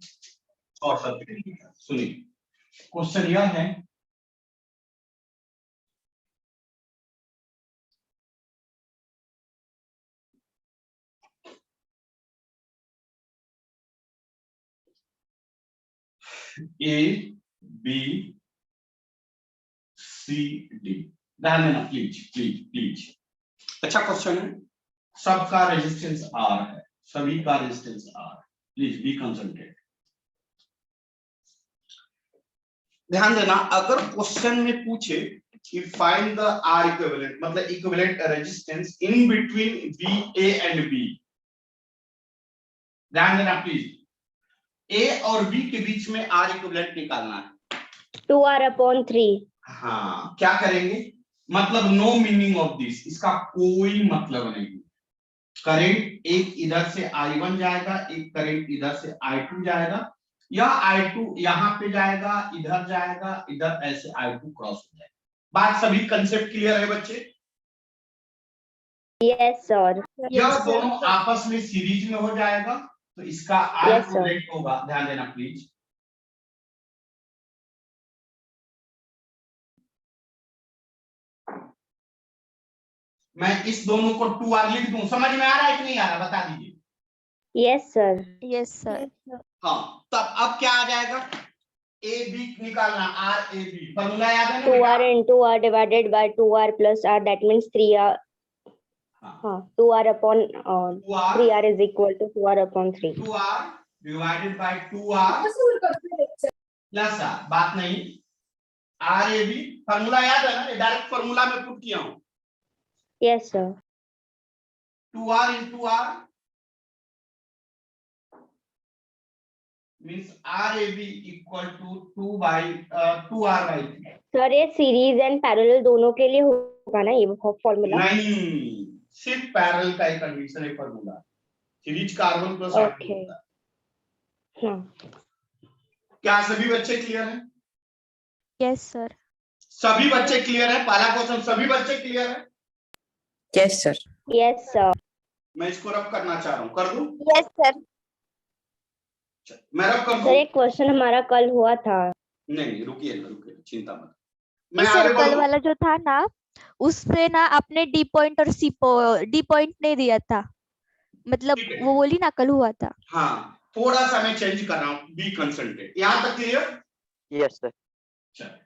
Short circuit. सुनिए question यह है, ए बी सी डी। ध्यान देना प्लीज प्लीज प्लीज। अच्छा क्वेश्चन है, सबका रेजिस्टेंस आर है, सभी का resistance R. Please be concentrate. ध्यान देना, अगर क्वेश्चन में पूछे कि फाइंड द आर इक्विवेलेंट, मतलब equivalent resistance in between B A and B. ध्यान देना प्लीज, ए और बी के बीच में आर इक्विवेलेंट निकालना है। 2r/3। हाँ, क्या करेंगे, मतलब नो मीनिंग ऑफ दिस, इसका कोई मतलब नहीं। करंट एक इधर से I1 जाएगा, एक करंट इधर से I2 जाएगा, या I2 यहां पे जाएगा, इधर जाएगा, इधर ऐसे I2 क्रॉस हो जाएगा। बात सभी कंसेप्ट क्लियर है बच्चे? Yes sir. यह दोनों आपस में सीरीज में हो जाएगा, तो इसका आर इक्विवेलेंट होगा। ध्यान देना प्लीज, मैं इस दोनों को 2r लिख दूं, समझ में आ रहा है कि नहीं आ रहा, बता दीजिए। Yes sir. Yes sir. हाँ, तब अब क्या आ जाएगा, ए बी निकालना, आर ए बी, फॉर्मूला याद है ना? 2r into r divided by 2r plus r, that means 3r. हाँ, 3r is equal to 2r/3. 2r divided by 2r plus r, बात नहीं, आर ए बी, फॉर्मूला याद है ना? ये डायरेक्ट फॉर्मूला में पुट किया हूं। Yes sir. 2r into r means RAB equal to 2r/3। Sir ये सीरीज एंड पैरेलल दोनों के लिए होगा ना ये फॉर्मूला? नहीं, सिर्फ पैरेलल का ही कंडीशन है फॉर्मूला, सीरीज का R1 प्लस R2 होता है। हाँ। क्या सभी बच्चे क्लियर हैं? Yes sir. सभी बच्चे क्लियर है? पहला क्वेश्चन सभी बच्चे क्लियर है? Yes sir. Yes sir. मैं इसको रब करना चाह रहा हूँ, कर दूं? Yes sir. मैं रब कर दूं? सर एक क्वेश्चन हमारा कल हुआ था। नहीं रुकिए ना, रुकिए, चिंता मत। मैं सर आगे कल बढ़ूं? वाला जो था ना, उससे ना आपने डी पॉइंट और डी पॉइंट नहीं दिया था, मतलब वो बोली ना कल हुआ था। हाँ, थोड़ा सा मैं चेंज कर रहा हूँ, बी कंसंट्रेट। यहाँ तक क्लियर? Yes sir. चलो,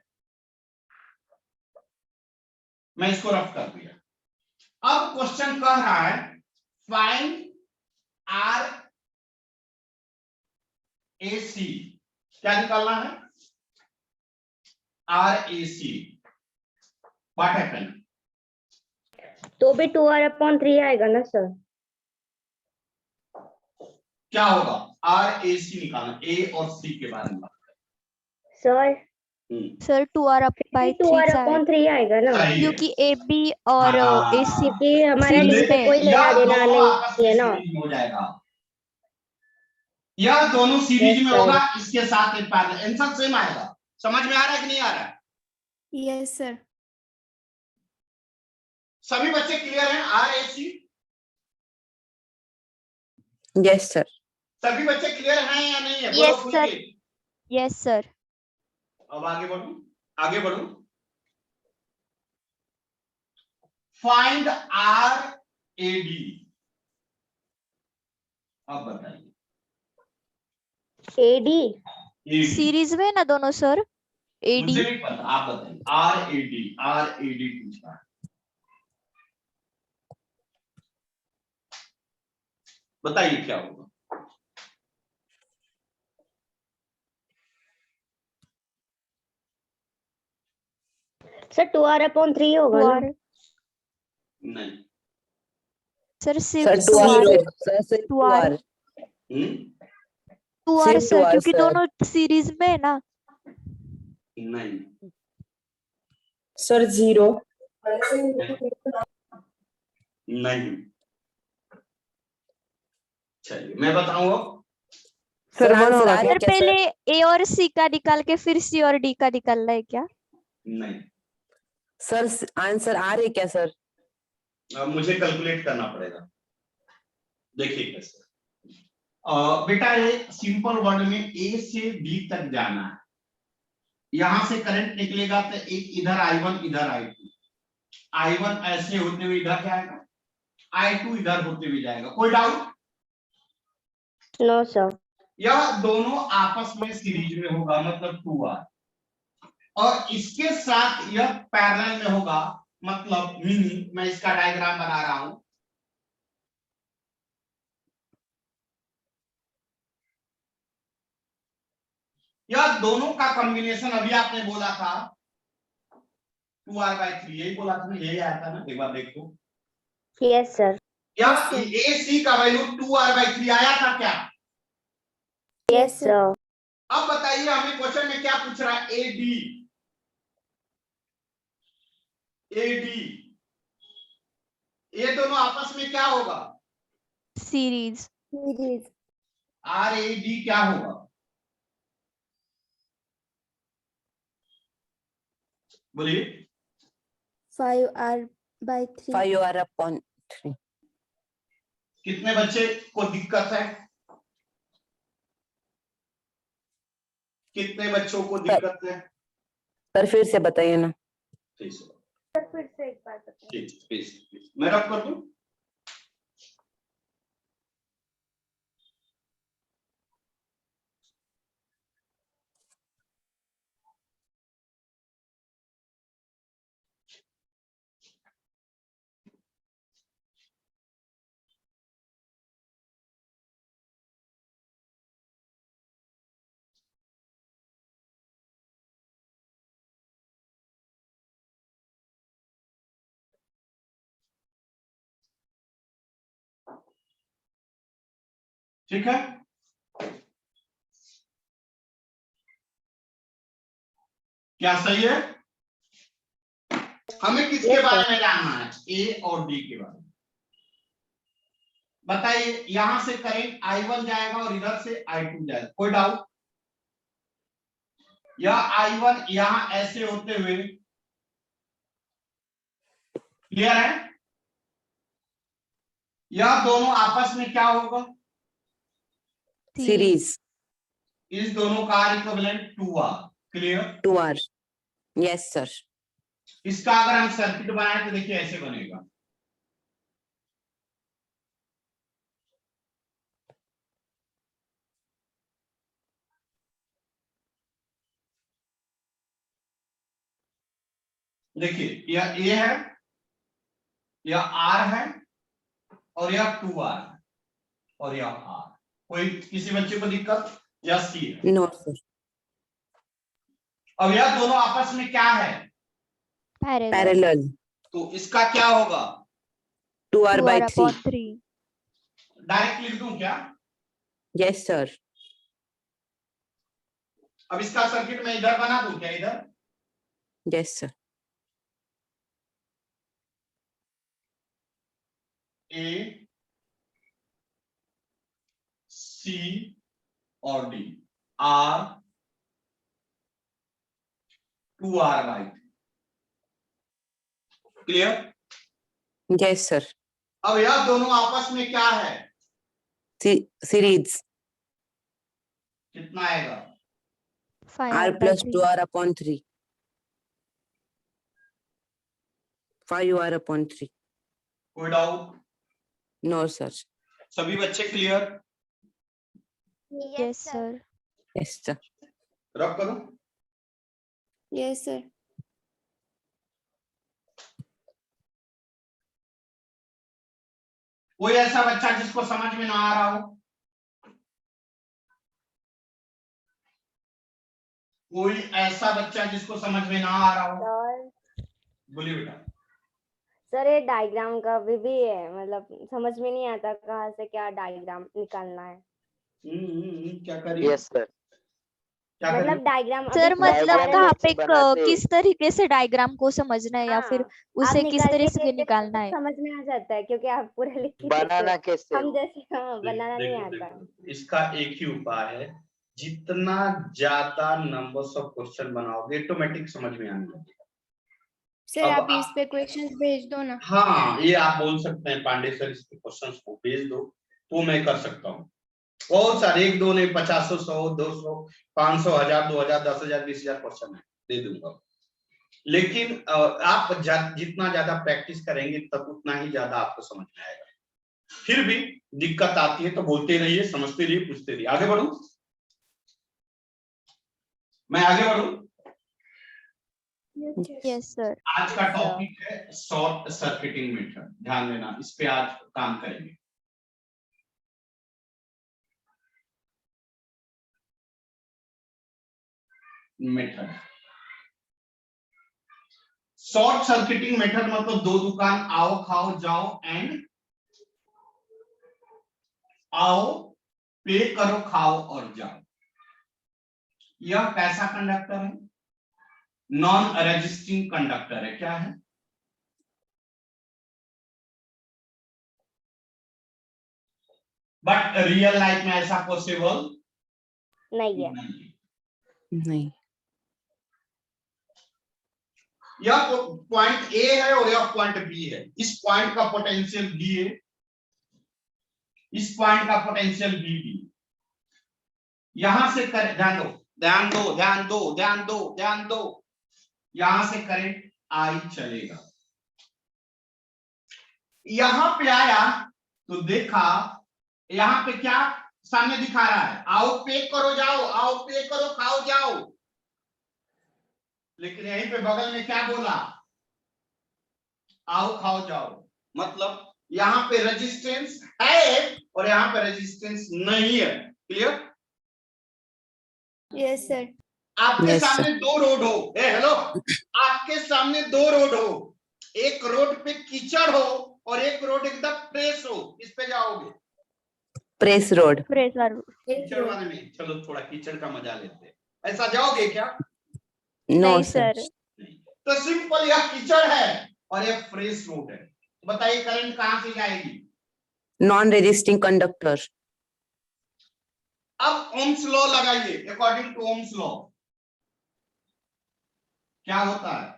मैं इसको रफ कर दिया। अब क्वेश्चन कह रहा है फाइंड आर ए सी। क्या निकालना है? R A C. What happen? तो भी 2r/3 आएगा ना सर? क्या होगा? आर ए सी निकालना, ए और सी के बारे में बात सर सर 2r/3 आएगा ना, सही है। क्योंकि ए बी और ए सी क्योंकि हमारा डी पे कोई लेना देना नहीं है ना। हो जाएगा, यह दोनों सीरीज में होगा, इसके साथ एक पैरेलल, आंसर सेम आएगा। समझ में आ रहा है कि नहीं आ रहा है? Yes sir. सभी बच्चे क्लियर हैं? R A C yes sir. सभी बच्चे क्लियर हैं या नहीं है? Yes sir. Yes sir. अब आगे बढ़ूं, आगे बढ़ूं। Find R A D. अब बताइए। एडी सीरीज में ना दोनों सर? एडी मुझे नहीं पता, आप बताइए। R A D, R A D पूछा है। बताइए क्या होगा? सर 2r/3 होगा ना? नहीं सर सर सिर्फ 2r सर 2r 2r सिर्फ सर, 2r क्योंकि सर। दोनों सीरीज में है ना। नहीं सर 0 नहीं। चलिए मैं बताऊंगा। सर आंसर आ सर गया क्या पहले सर? ए और सी का निकाल के फिर सी और डी का निकालना है क्या? नहीं, सर आंसर आ रहे क्या सर? अब मुझे कैलकुलेट करना पड़ेगा, देखिए कैसे। बेटा ये सिंपल वर्ड में ए से बी तक जाना है। यहां से करंट निकलेगा तो एक इधर I1 इधर I2, I1 ऐसे होते हुए इधर जाएगा, I2 इधर होते हुए जाएगा। कोई डाउट? No sir. यह दोनों आपस में सीरीज में होगा, मतलब 2R, और इसके साथ यह पैरेलल में होगा, मतलब मीनिंग मैं इसका डायग्राम बना रहा हूं। यह दोनों का कॉम्बिनेशन अभी आपने बोला था 2R/3, यही बोला था ना, यही आया था ना, एक बार देखो। Yes sir. क्या ए सी का वैल्यू 2R/3 आया था क्या? Yes sir. अब बताइए हमें क्वेश्चन में क्या पूछ रहा है? एडी, एडी, ये दोनों आपस में क्या होगा? सीरीज। सीरीज। RAD क्या होगा? बोलिए। 5R/3। 5R/3। कितने बच्चे को दिक्कत है? कितने बच्चों को दिक्कत है? सर फिर से बताइए ना। फिर से एक बार बताइए। ठीक, मैं रब कर दूं। ठीक है, क्या सही है? हमें किसके बारे में जानना है? ए और डी के बारे में। बताइए, यहां से करंट I1 जाएगा और इधर से I2 जाएगा। कोई डाउट? यह I1 यहां ऐसे होते हुए, क्लियर है? यह दोनों आपस में क्या होगा? सीरीज। इस दोनों का equivalent 2R। Clear? 2R। Yes sir. इसका अगर हम सर्किट बनाए तो देखिए ऐसे बनेगा। देखिए यह A है, यह R है, और यह 2R है, और यह R। कोई किसी बच्चे को दिक्कत? यह C है। No sir. अब यह दोनों आपस में क्या है? पैरेलल। तो इसका क्या होगा? 2R/3। डायरेक्ट लिख दूं क्या? Yes sir. अब इसका सर्किट मैं इधर बना दूं क्या? इधर यस सर। A, C और D, R 2R/3। Clear? Yes sir. अब यह दोनों आपस में क्या है? सीरीज। कितना आएगा? R+2R/3। 5R/3। कोई डाउट? No sir. सभी बच्चे clear? Yes sir. Yes sir. Rub करूं? Yes sir. कोई ऐसा बच्चा जिसको समझ में ना आ रहा हो? कोई ऐसा बच्चा जिसको समझ में ना आ रहा हो? बोलिए बेटा। सर ये डायग्राम का भी है, मतलब समझ में नहीं आता कहाँ से क्या डायग्राम निकालना है। क्या करिए? Yes sir. क्या मतलब करिए? डायग्राम सर मतलब डायग्राम कहाँ कैसे पे बनाते? किस तरीके से डायग्राम को समझना है या फिर उसे किस तरह से निकालना है? समझ में आ जाता है क्योंकि आप पूरा लिख के बनाना देते हो। कैसे? हम जैसे बनाना नहीं आता। इसका एक ही उपाय है, जितना ज्यादा नंबर्स ऑफ क्वेश्चन बनाओगे ऑटोमेटिक समझ में आने लगेगा। सर आप इस पे क्वेश्चंस भेज दो ना। हाँ, ये आप बोल सकते हैं पांडे सर इस पे क्वेश्चंस को भेज दो, तो मैं कर सकता हूँ। बहुत सारे, 1 2 नहीं 50 100 200 500 1000 2000 10,000 20,000 क्वेश्चन है, दे दूंगा। लेकिन आप जितना ज्यादा प्रैक्टिस करेंगे तब उतना ही ज्यादा आपको समझ में आएगा। फिर भी दिक्कत आती है तो बोलते रहिए, समझते रहिए, पूछते रहिए। आगे बढ़ूं, मैं आगे बढ़ूं। Yes sir. आज का टॉपिक है शॉर्ट सर्किटिंग मेथड, ध्यान देना, इस पे आज काम करेंगे। मेथड, शॉर्ट सर्किटिंग मेथड मतलब 2 दुकान, आओ खाओ जाओ एंड आओ पे करो खाओ और जाओ। यह कैसा कंडक्टर है? नॉन रेजिस्टिंग कंडक्टर है। क्या है? बट रियल लाइफ में ऐसा पॉसिबल नहीं है। नहीं। यह पॉइंट ए है और यह पॉइंट बी है। इस पॉइंट का पोटेंशियल बी है, इस पॉइंट का पोटेंशियल बी बी। यहां से कर, ध्यान दो ध्यान दो ध्यान दो ध्यान दो ध्यान दो, यहां से करंट आई चलेगा। यहां पे आया तो देखा, यहां पे क्या सामने दिखा रहा है? आओ पे करो जाओ, आओ पे करो खाओ जाओ। लेकिन यहीं पे बगल में क्या बोला? आओ खाओ जाओ। मतलब यहां पे रेजिस्टेंस है और यहां पे रेजिस्टेंस नहीं है। क्लियर? Yes, sir. आपके Yes, सामने 2 रोड हो, हेलो, आपके सामने 2 रोड हो, एक रोड पे कीचड़ हो और एक रोड एकदम फ्रेश हो, किस पे जाओगे? Press road. कीचड़ वाले में। चलो थोड़ा कीचड़ का मजा लेते हैं, ऐसा जाओगे क्या? नो नहीं सर। सर। तो सिंपल, यह कीचड़ है और यह फ्रेश रोड है। बताइए करंट कहां से जाएगी? Non resisting conductor. अब ओम्स लॉ लगाइए। अकॉर्डिंग टू ओम्स लॉ क्या होता है?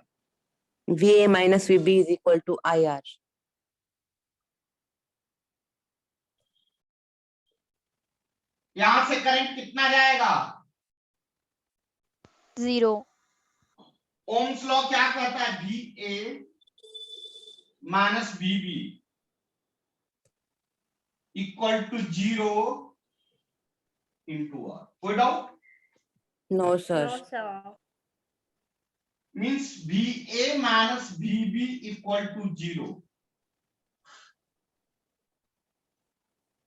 VA minus VB is equal to IR. यहां से करंट कितना जाएगा? 0। ओम्स लॉ क्या कहता है? VA minus VB equal to 0 into R। कोई doubt? No sir. Means VA minus VB equal to 0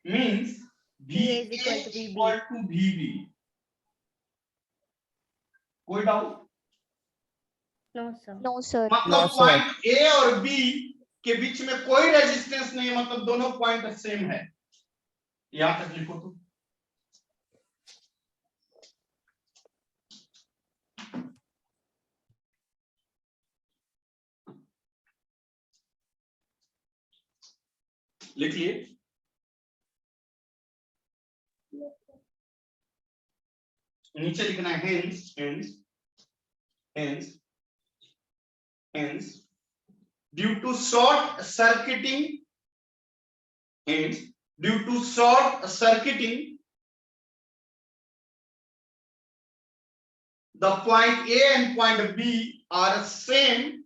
means VA is equal to VB। कोई doubt? No sir. मतलब No, sir. पॉइंट A और B के बीच में कोई रेजिस्टेंस नहीं है, मतलब दोनों पॉइंट सेम है। यहां तक लिखो तो। लिख लिए? नीचे लिखना है hence hence hence hence due to short circuiting, hence due to short circuiting the point A and point B are same,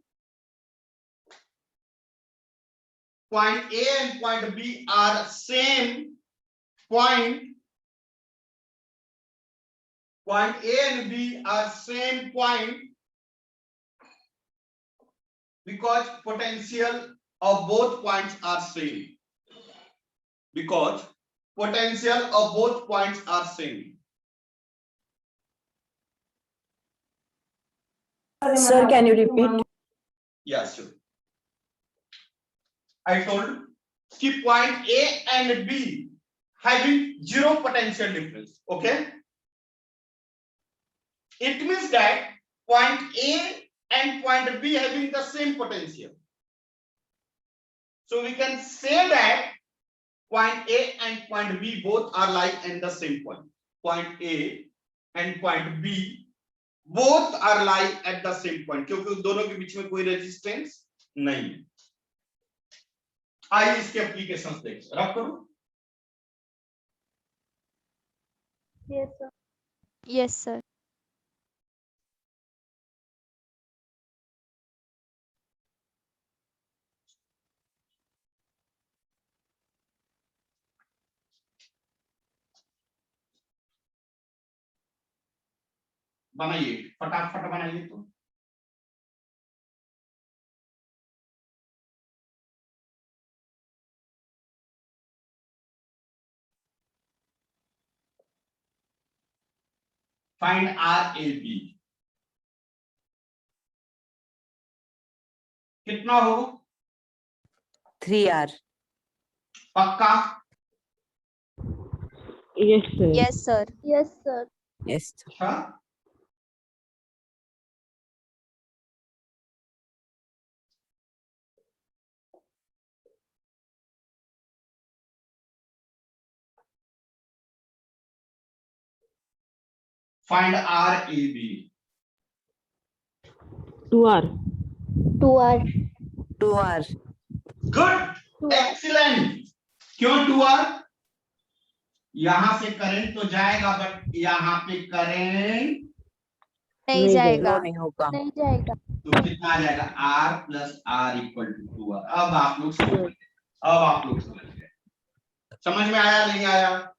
point A and point B are same point, point A and B are same point because potential of both points are same, because potential of both points are same. Sir, can you repeat? Yes, sure. I told कि point A and B having 0 potential difference. Okay, it means that point A and point B having the same potential. So we can say that point A and point B both are like in the same point. Point A and point B both are like at the same point, क्योंकि उन दोनों के बीच में कोई resistance नहीं है। आइए इसके एप्लीकेशंस देखते हैं। रब करो। Yes, sir. Yes sir. बनाइए, फटाफट बनाइए तो। फाइंड RAB कितना हो? 3R. पक्का? Yes, sir. Yes sir. Yes, sir. Yes. अच्छा, find RAB 2R. 2R. 2R. Good, 2R. Excellent. क्यों 2R? यहां से करंट तो जाएगा, बट यहाँ पे करंट नहीं नहीं जाएगा। Flow नहीं होगा. नहीं जाएगा। तो कितना आ जाएगा? R plus R equal to 2R। अब आप लोग समझ गए, अब आप लोग समझ गए। समझ में आया नहीं आया?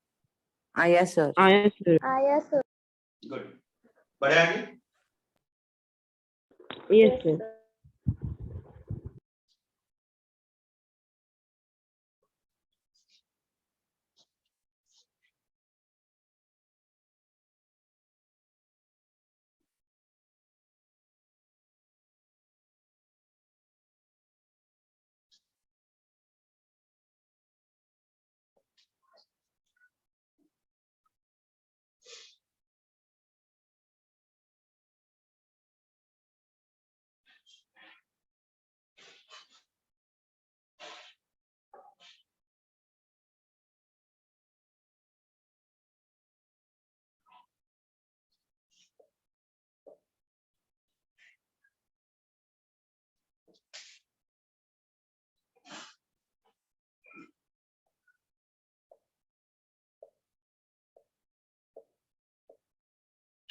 Yes, sir. Yes, sir. आया सर। गुड, बढ़े आगे। Yes, sir.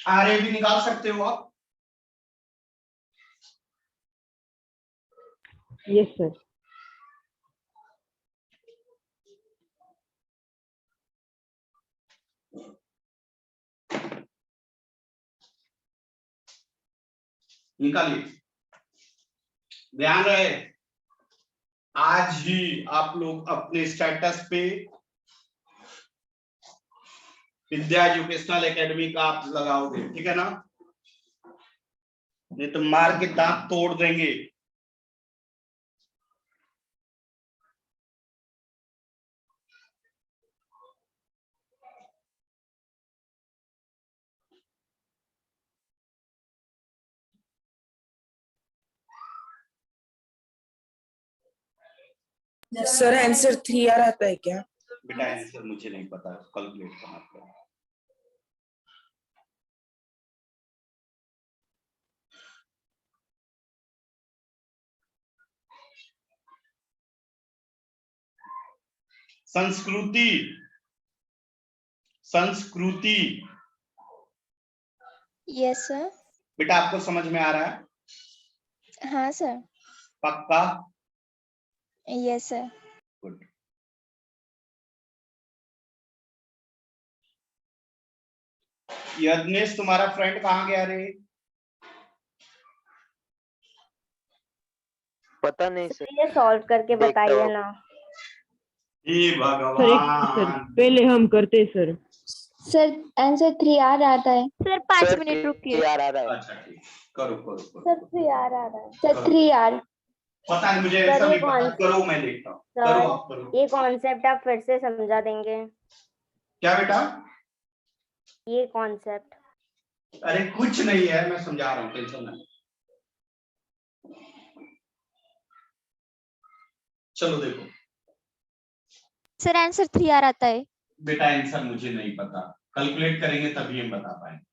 RAB निकाल सकते हो आप? Yes, sir. निकालिए। ध्यान रहे, आज ही आप लोग अपने स्टेटस पे विद्या एजुकेशनल एकेडमी का आप लगाओगे, ठीक है ना? नहीं तो मार के दांत तोड़ देंगे। सर आंसर 3R आता है क्या? बेटा आंसर मुझे नहीं पता, कैलकुलेट करना पड़ेगा। संस्कृति, संस्कृति यस सर। बेटा आपको समझ में आ रहा है? हाँ सर। पक्का? Yes sir. गुड। यज्ञेश तुम्हारा फ्रेंड कहाँ गया रे? पता नहीं सर। ये सॉल्व करके देखता बताइए हूँ। ना। हे सर भगवान, पहले हम करते सर। सर आंसर 3R आता है। सर 5 सर मिनट रुकिए। 3R आ रहा है। अच्छा ठीक, करो करो करो। सर 3R आ रहा है। Sir 3R। पता नहीं मुझे, सर, ऐसा ये नहीं पता। कौन- करो, मैं देखता हूँ। सर, करो आप करो। ये कॉन्सेप्ट आप फिर से समझा देंगे? क्या बेटा? ये कॉन्सेप्ट अरे कुछ नहीं है, मैं समझा रहा हूँ, टेंशन नहीं। चलो देखो सर आंसर 3R आता है। बेटा, आंसर मुझे नहीं पता, कैलकुलेट करेंगे तभी हम बता पाएंगे।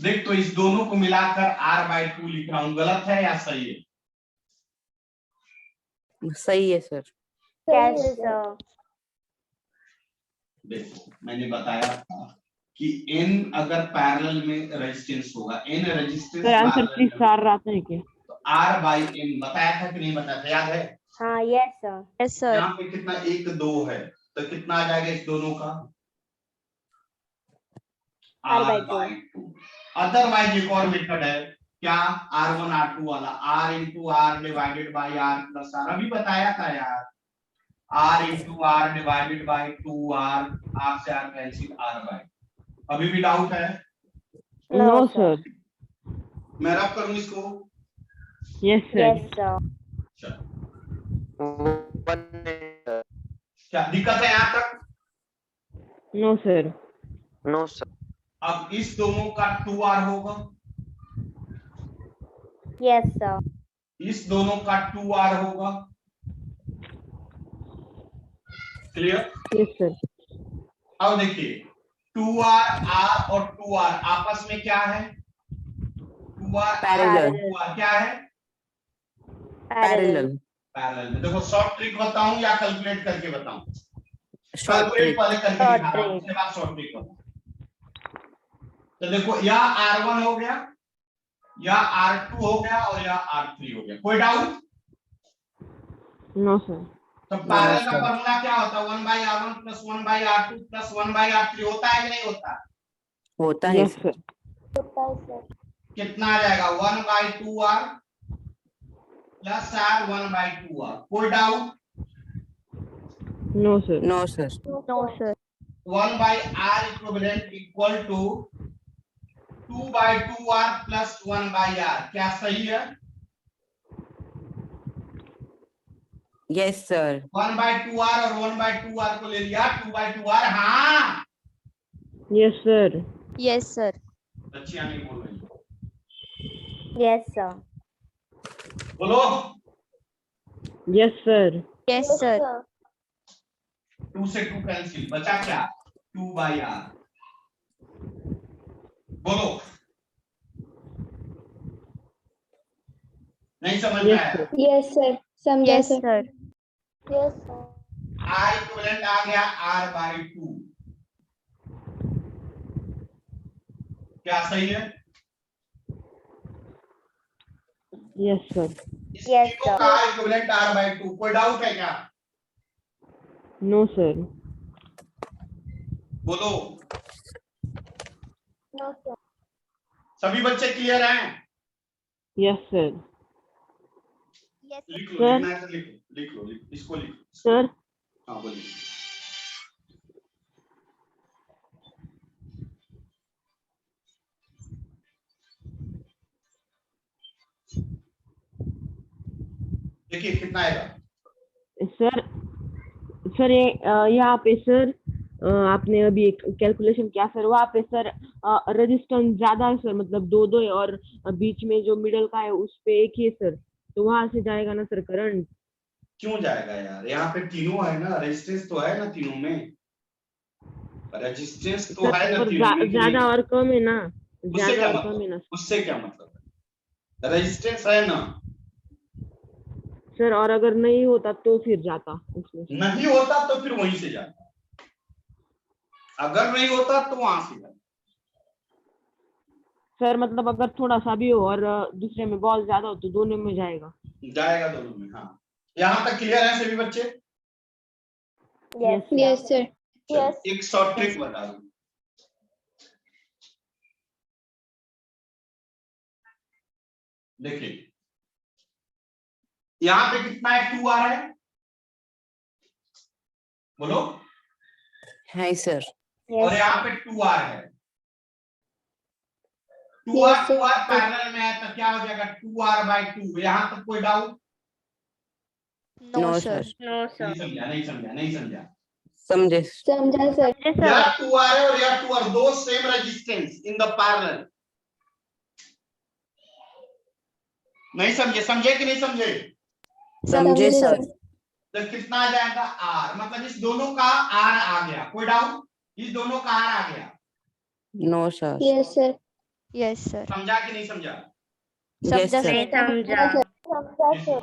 देख, तो इस दोनों को मिलाकर R/2 लिख रहा हूँ, गलत है या सही है? सही है सर। कैसे सर? देखो मैंने बताया था कि n अगर पैरेलल में रेजिस्टेंस होगा, n resistance sir answer parallel में 3 4 आता है क्या? तो r बाई n बताया था कि नहीं बताया था, याद है? हाँ, यस सर। Yes sir. यहाँ पे कितना 1 2 है तो कितना आ जाएगा इस दोनों का R by बाई 2। अदरवाइज एक और मेथड है क्या, r1 r2 वाला, r into R divided by r plus r, अभी बताया था यार, r into R divided by 2r, r से r कैंसिल r बाई। अभी भी डाउट है? No sir. मैं रब करूं इसको? Yes yes sir. सर। क्या दिक्कत है यहाँ तक? No sir. No sir. अब इस दोनों का 2r होगा, यस सर। इस दोनों का 2r होगा, क्लियर? Yes sir. अब देखिए 2r r और 2r आपस में क्या है, 2r Parallel. 2r क्या है, पैरेलल। पैरेलल में। देखो शॉर्ट ट्रिक बताऊं या कैलकुलेट करके बताऊं? Short calculate trick. पहले करके Short दिखा रहा हूं, trick. उसके बाद शॉर्ट ट्रिक बताऊं। तो देखो यह r1 हो गया, यह r2 हो गया और यह r3 हो गया, कोई डाउट? No sir. तो पैरेलल का फॉर्मूला क्या होता है, 1/r1 plus 1/r2 plus 1/r3 होता है कि नहीं होता? होता है यस सर। सर। कितना आ जाएगा, 1/2r प्लस r 1/2r, कोई doubt? No sir. No sir. No sir. 1/r equivalent equal to 2/2r plus 1/r, क्या सही है? Yes sir. 1/2r और 1/2r को ले लिया, 2/2r। हाँ, यस सर। Yes sir. बच्चियां नहीं बोल रही, यस सर। बोलो। Yes sir. Yes sir. 2 से 2 कैंसिल, बचा क्या, 2/r। बोलो, नहीं समझ में यस आया? सर। यस सर, समझा yes sir. Sir. r equivalent आ गया r/2, क्या सही है? Yes sir. इस Yes, तीनों sir. का इक्विवेलेंट r/2, कोई डाउट है क्या? No sir. बोलो, सभी बच्चे क्लियर हैं? Yes sir. लिख लो, सर। लिखना है तो लिख लो, इसको लिखो। सर। हाँ बोलिए। देखिए कितना आएगा, सर। सर ये यहाँ पे सर आपने अभी एक कैलकुलेशन किया सर, वहाँ पे सर रेजिस्टेंस ज्यादा है सर, मतलब 2 है और बीच में जो मिडल का है उस पे एक ही है सर, तो वहां से जाएगा ना सर करंट? क्यों जाएगा यार, यहाँ पे तीनों है ना, रेजिस्टेंस तो है ना तीनों में, रेजिस्टेंस तो है ना सर तीनों में कि ज्यादा नहीं? और कम है ना, उससे ज्यादा क्या और कम है मतलब, ना उससे क्या मतलब है, रेजिस्टेंस है ना। सर, और अगर नहीं होता तो फिर जाता उसमें से। नहीं होता तो फिर वहीं से जाता, अगर नहीं होता तो वहां से जाता। सर मतलब अगर थोड़ा सा भी हो और दूसरे में बॉल ज्यादा हो तो दोनों में जाएगा। जाएगा दोनों में, हाँ। यहाँ तक क्लियर है सभी बच्चे? Yes, yes sir. चलो, एक शॉर्ट ट्रिक बता दूं। देखिए यहाँ पे कितना है, 2r है, बोलो। है सर। और yes, यहाँ पे 2r है, 2r Yes, sir. 2r parallel में है तो क्या हो जाएगा, 2r/2। यहाँ तक कोई doubt? No no sir. Sir. no sir. नहीं समझा। समझे। समझा सर। यह 2r है और यह 2r, दो same resistance in the parallel. नहीं समझे, समझे कि नहीं समझे? समझे सर। तो कितना आ जाएगा, r, मतलब इस दोनों का r आ गया, कोई डाउट? इस दोनों का r आ गया, no sir. Yes sir. Yes sir. समझा कि नहीं समझा? यस समझा सर। सर। समझा।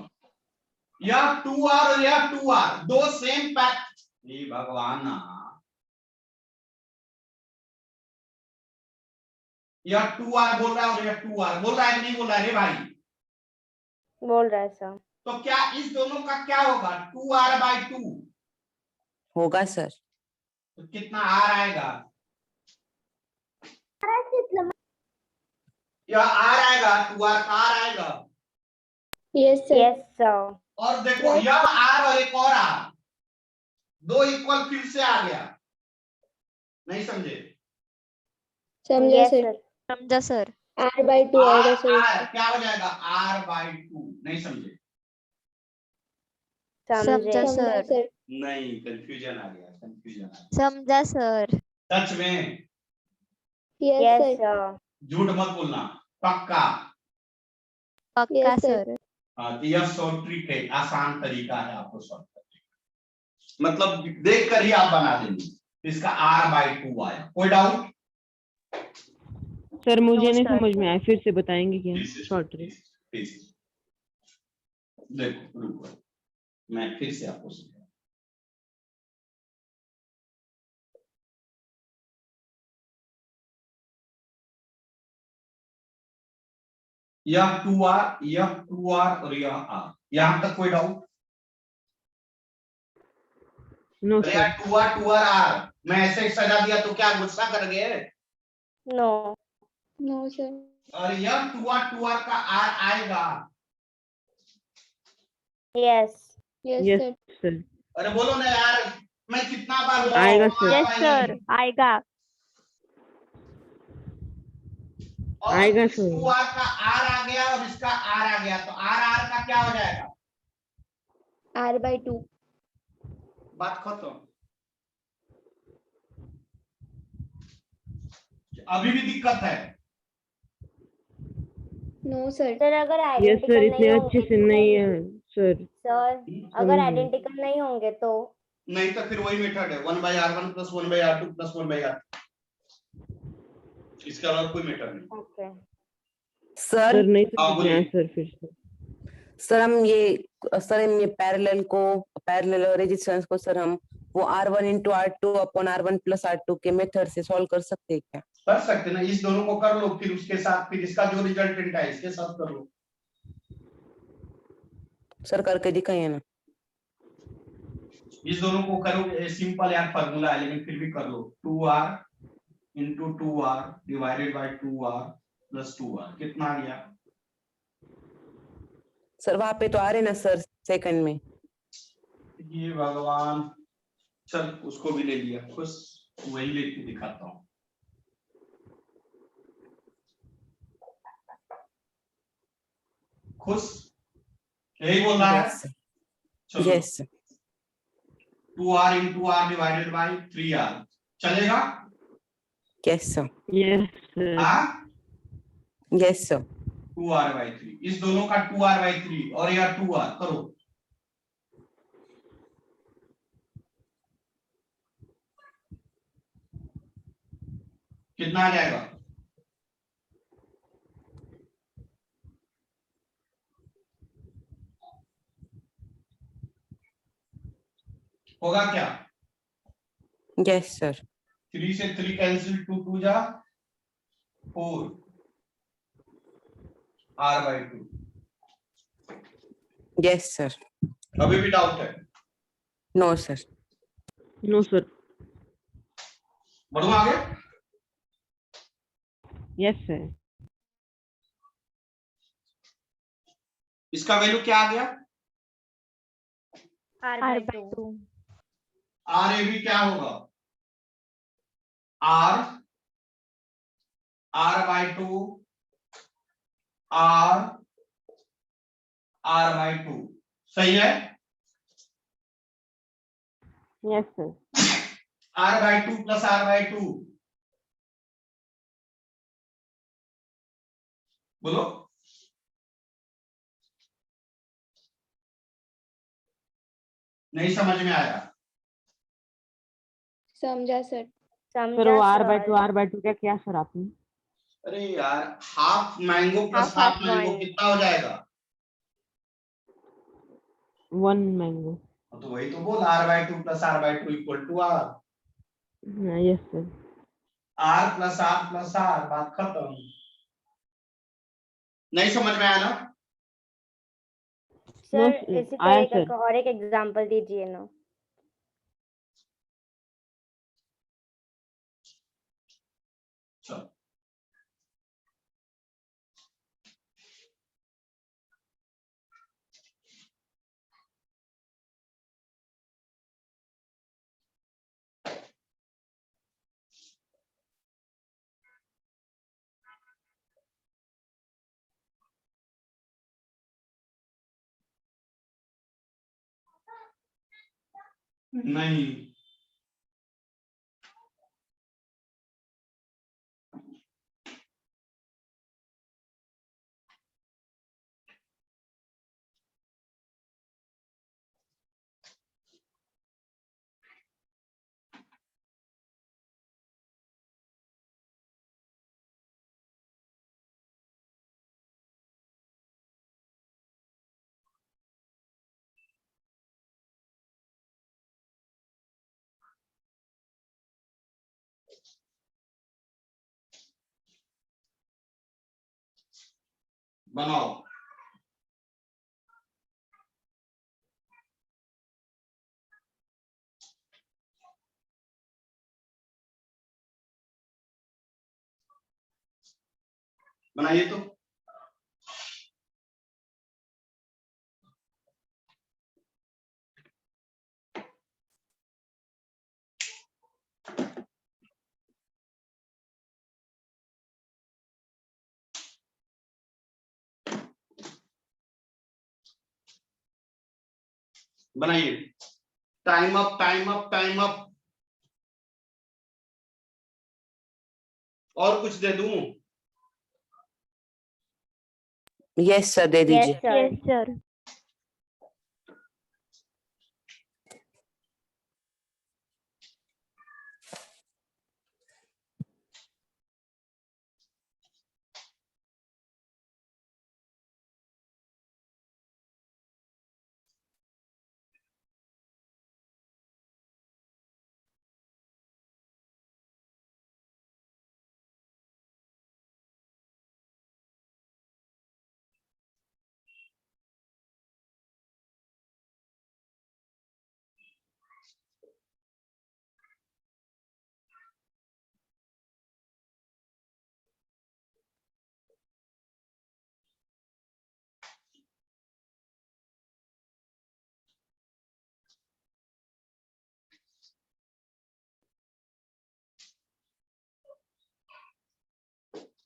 यह 2r और यह 2r दो सेम पैक, भगवान ना यह 2r बोल रहा है और यह 2r बोल रहा है कि नहीं बोल रहा है रे भाई? बोल रहा है सर। तो क्या इस दोनों का क्या होगा? 2r/2 होगा सर। तो कितना r आएगा? यह r आएगा, 2r का r आएगा। Yes, sir. Yes sir. और देखो यह r और एक और r, दो इक्वल फिर से आ गया। नहीं समझे? समझा यस सर। सर। समझा सर। R/2 आएगा r सर। r क्या हो जाएगा? r/2। नहीं समझे? समझे। समझा समझा सर। सर। नहीं, कंफ्यूजन आ गया, कंफ्यूजन आ गया। समझा सर। सच में Yes, यस sir. सर। झूठ मत बोलना, पक्का। पक्का Yes, sir. सर। हाँ, तो यह शॉर्ट ट्रिक है, आसान तरीका है आपको सॉल्व करने का। मतलब देख कर ही आप बना देंगे। इसका r/2 आया। कोई डाउट? सर मुझे No, नहीं sir. समझ में आया, फिर से बताएंगे क्या? Short trick. देखो रुको, मैं फिर से आपको समझाऊं। यह 2r, यह 2r और यह r। यहां तक कोई डाउट? नो अरे सर। यार 2r 2r r, मैं ऐसे सजा दिया तो क्या गुस्सा कर गए? नो। No, sir. और यह 2r 2r का r आएगा। Yes. Yes, yes sir. Sir. अरे बोलो ना यार, मैं कितना बार बोल आएगा रहा हूं, सर। यस आएगा ही सर, नहीं। आएगा। और आएगा इस सर। 2r का r आ गया और इसका r आ गया, तो r का क्या हो जाएगा? R/2. बात खत्म। अभी भी दिक्कत है? No, sir. सर अगर यस सर, आइडेंटिकल इतने नहीं अच्छे होंगे से नहीं है सर। सर, अगर आइडेंटिकल नहीं होंगे तो नहीं तो फिर वही मेथड है, 1/r1 + 1/r2 + 1/r। इसके अलावा कोई मेथड नहीं। ओके। सर सर नहीं हाँ, समझ में आया बोलिए। सर, फिर से। सर हम ये पैरेलल और रेजिस्टेंस को सर हम वो R1 × R2 upon R1 + R2 के मेथड से सॉल्व कर सकते हैं क्या? कर सकते ना, इस दोनों को कर लो, फिर उसके साथ फिर इसका जो रिजल्टेंट है इसके साथ कर लो। सर करके दिखाइए ना। इस दोनों को करो, सिंपल यार फार्मूला है लेकिन फिर भी कर लो। 2r × 2r / 2r + 2r कितना आ गया? सर वहां पे तो आ रहे ना सर सेकंड में। ये भगवान, चल उसको भी ले लिया, खुश वही लेके दिखाता हूँ। खुश यही बोल रहा है? चलो यस 2r × r / 3r चलेगा? Yes sir. Yes sir. हाँ, यस सर। 2r/3, इस दोनों का 2r/3 और यह 2r करो। कितना आ जाएगा? होगा क्या? Yes sir. 3 से 3 कैंसिल, 2 2 जा 4 r/2। Yes sir. अभी भी डाउट है? No sir. No sir. बढ़ू आगे? Yes sir. इसका वैल्यू क्या आ गया? R/2। RAB क्या होगा? r r/2 r/2 सही है? Yes sir. r/2 + r/2 बोलो। नहीं समझ में आया? समझा सर। सर वो R/2 क्या किया सर आपने? अरे यार, half mango plus Half half mango mango। कितना हो जाएगा? 1 मैंगो। तो वही तो बोल, r/2 + r/2 = r। Yes sir. R plus R plus R, बात खत्म। नहीं समझ में आया ना? सर sir, इसी आया तरह sir. का और एक एग्जांपल दीजिए ना। चलो नहीं, बनाओ। बनाइए तो। बनाइए। Time up, time up, time up. और कुछ दे दूं? यस सर, दे यस दीजिए। सर। Yes sir.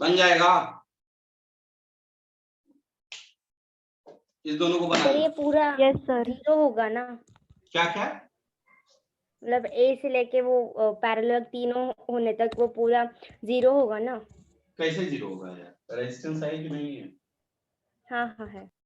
बन जाएगा। इस दोनों को सर बनाइए। ये पूरा यस सर। जीरो होगा ना? क्या क्या? मतलब ए से लेके वो पैरेलल तीनों होने तक वो पूरा जीरो होगा ना? कैसे जीरो होगा यार? रेजिस्टेंस है कि नहीं है? हाँ हाँ है।